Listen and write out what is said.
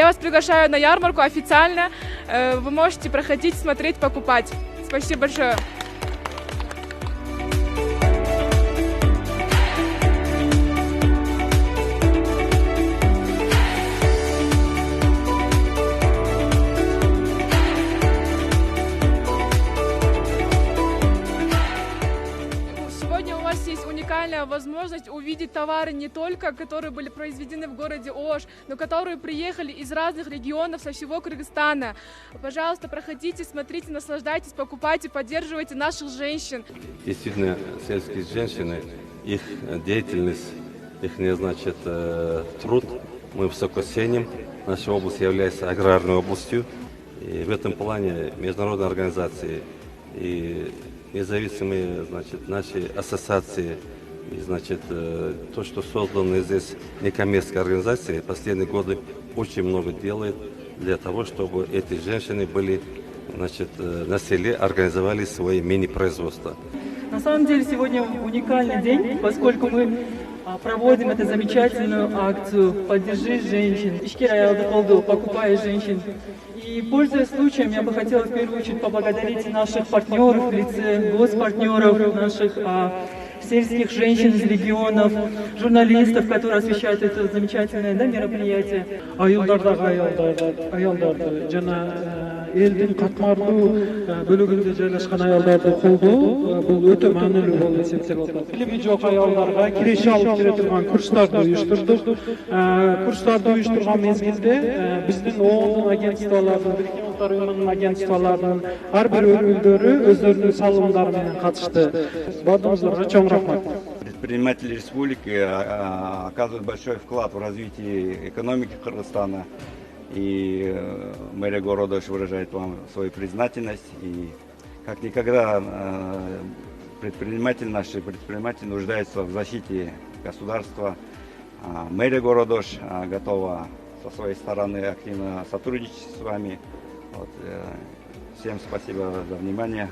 я вас приглашаю на ярмарку официально. Вы можете проходить, смотреть, покупать. Спасибо большое. Сегодня у вас есть уникальная возможность увидеть товары не только, которые были произведены в городе Ош, но которые приехали из разных регионов со всего Кыргызстана. Пожалуйста, проходите, смотрите, наслаждайтесь, покупайте, поддерживайте наших женщин. Действительно, сельские женщины, их деятельность, их, значит, труд мы высоко ценим. Наша область является аграрной областью, и в этом плане международные организации и независимые, значит, наши ассоциации, и, значит, то, что созданы здесь некоммерческие организации, последние годы очень много делают для того, чтобы эти женщины были, значит, на селе, организовали свои мини-производства. На самом деле сегодня уникальный день, поскольку мы проводим эту замечательную акцию «Поддержи женщин», «Ишкер аялды колду», «Покупай женщин». И, пользуясь случаем, я бы хотела в первую очередь поблагодарить наших партнеров в лице госпартнеров, наших сельских женщин из регионов, журналистов, которые освещают это замечательное мероприятие. Элдин катмарлуу бөлүгүндө жайлашкан аялдарды колдоо бул өтө маанилүү болуп эсептелет. Билими жок аялдарга киреше алып келе турган курстарды уюштурдук. Курстарды уюштурган мезгилде биздин ООНдун агентстволорунун, Бириккен Улуттар уюмунун агентстволорунун ар бир өкүлдөрү өздөрүнүн салымдары менен катышты. Бардыгыңыздарга чоң рахмат. Предприниматели республики оказывают большой вклад в развитие экономики Кыргызстана. И мэрия города Ош выражает вам свою признательность. И как никогда наши предприниматели нуждаются в защите государства. Мэрия города Ош готова со своей стороны активно сотрудничать с вами. Всем спасибо за внимание.